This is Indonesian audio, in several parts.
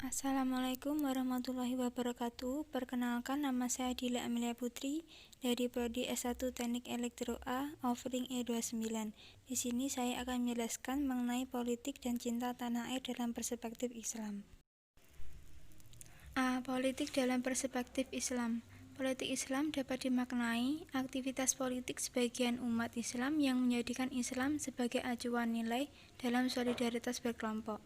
Assalamualaikum warahmatullahi wabarakatuh. Perkenalkan, nama saya Dila Amelia Putri dari Prodi S1 Teknik Elektro A, offering E29. Di sini saya akan menjelaskan mengenai politik dan cinta tanah air dalam perspektif Islam. A. Politik dalam perspektif Islam. Politik Islam dapat dimaknai aktivitas politik sebagian umat Islam yang menjadikan Islam sebagai acuan nilai dalam solidaritas berkelompok.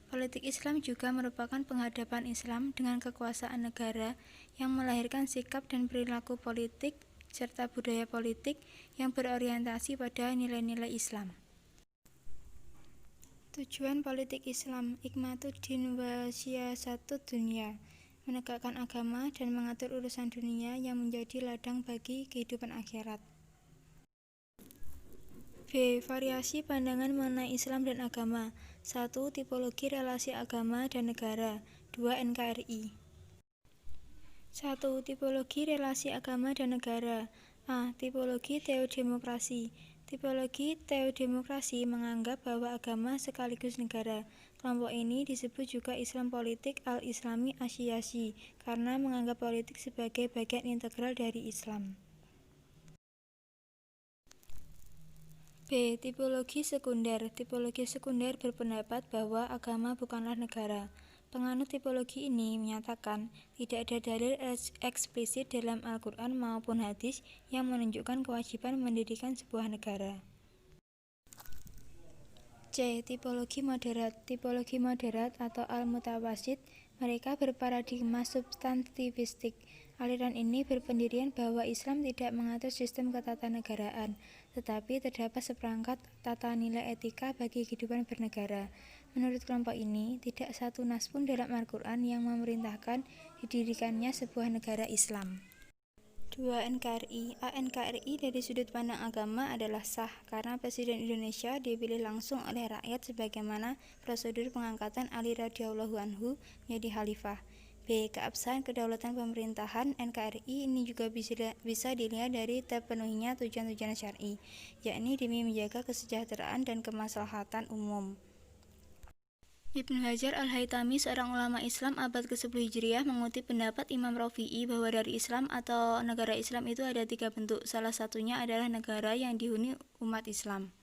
Politik Islam juga merupakan penghadapan Islam dengan kekuasaan negara yang melahirkan sikap dan perilaku politik serta budaya politik yang berorientasi pada nilai-nilai Islam. Tujuan politik Islam, Ikmatuddin wa Siyasatud Dunya, menegakkan agama dan mengatur urusan dunia yang menjadi ladang bagi kehidupan akhirat. B. Variasi pandangan mengenai Islam dan agama. 1. Tipologi relasi agama dan negara. 2. NKRI. 1. Tipologi relasi agama dan negara. A. Tipologi teodemokrasi. Tipologi teodemokrasi menganggap bahwa agama sekaligus negara. Kelompok ini disebut juga Islam politik al-Islami Asyiyasi karena menganggap politik sebagai bagian integral dari Islam. B. Tipologi sekunder. Tipologi sekunder berpendapat bahwa agama bukanlah negara. Penganut tipologi ini menyatakan tidak ada dalil eksplisit dalam Al-Quran maupun hadis yang menunjukkan kewajiban mendirikan sebuah negara. C. Tipologi moderat. Tipologi moderat atau al-mutawasit, mereka berparadigma substantivistik. Aliran ini berpendirian bahwa Islam tidak mengatur sistem ketatanegaraan, tetapi terdapat seperangkat tata nilai etika bagi kehidupan bernegara. Menurut kelompok ini, tidak satu nas pun dalam Al-Quran yang memerintahkan didirikannya sebuah negara Islam. 2. NKRI. NKRI dari sudut pandang agama adalah sah karena Presiden Indonesia dipilih langsung oleh rakyat sebagaimana prosedur pengangkatan Ali radhiyallahu anhu menjadi khalifah. B. Keabsahan kedaulatan pemerintahan. NKRI ini juga bisa dilihat dari terpenuhinya tujuan-tujuan syar'i, yakni demi menjaga kesejahteraan dan kemaslahatan umum. Ibnu Hajar al-Haytami, seorang ulama Islam abad ke-10 Hijriah, mengutip pendapat Imam Rafi'i bahwa dari Islam atau negara Islam itu ada 3 bentuk. Salah satunya adalah negara yang dihuni umat Islam.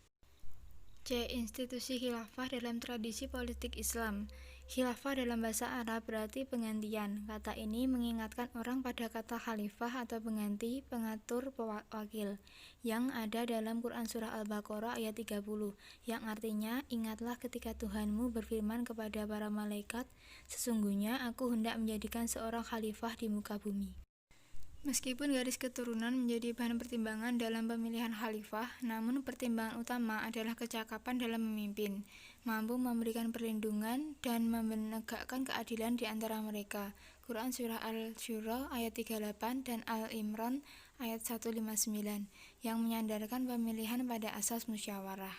C. Institusi khilafah dalam tradisi politik Islam. Khilafah dalam bahasa Arab berarti penggantian. Kata ini mengingatkan orang pada kata khalifah atau pengganti, pengatur, pewakil yang ada dalam Quran Surah Al-Baqarah ayat 30 yang artinya, ingatlah ketika Tuhanmu berfirman kepada para malaikat, sesungguhnya aku hendak menjadikan seorang khalifah di muka bumi. Meskipun garis keturunan menjadi bahan pertimbangan dalam pemilihan khalifah, namun pertimbangan utama adalah kecakapan dalam memimpin, mampu memberikan perlindungan, dan menegakkan keadilan di antara mereka. Quran Surah Al-Syura ayat 38 dan Al-Imran ayat 159 yang menyandarkan pemilihan pada asas musyawarah.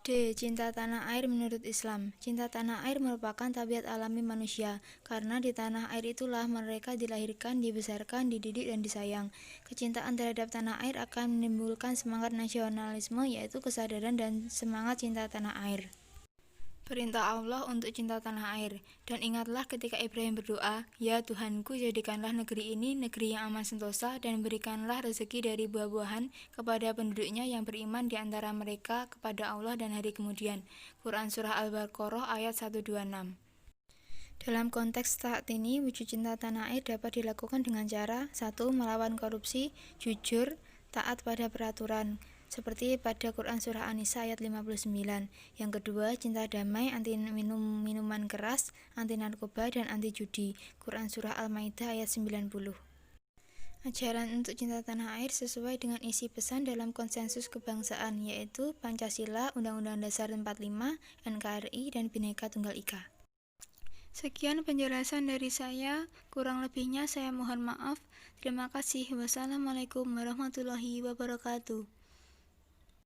D. Cinta tanah air menurut Islam. Cinta tanah air merupakan tabiat alami manusia, karena di tanah air itulah mereka dilahirkan, dibesarkan, dididik, dan disayang. Kecintaan terhadap tanah air akan menimbulkan semangat nasionalisme, yaitu kesadaran dan semangat cinta tanah air. Perintah Allah untuk cinta tanah air. Dan ingatlah ketika Ibrahim berdoa, ya Tuhanku, jadikanlah negeri ini negeri yang aman sentosa dan berikanlah rezeki dari buah-buahan kepada penduduknya yang beriman di antara mereka kepada Allah dan hari kemudian. Quran Surah Al-Baqarah ayat 126. Dalam konteks saat ini, wujud cinta tanah air dapat dilakukan dengan cara 1. Melawan korupsi, jujur, taat pada peraturan, seperti pada Quran Surah An-Nisa ayat 59. Yang kedua, cinta damai, anti minuman keras, anti narkoba, dan anti judi. Quran Surah Al-Maidah ayat 90. Ajaran untuk cinta tanah air sesuai dengan isi pesan dalam konsensus kebangsaan, yaitu Pancasila, Undang-Undang Dasar 45, NKRI, dan Bhinneka Tunggal Ika. Sekian penjelasan dari saya, kurang lebihnya saya mohon maaf. Terima kasih. Wassalamualaikum warahmatullahi wabarakatuh.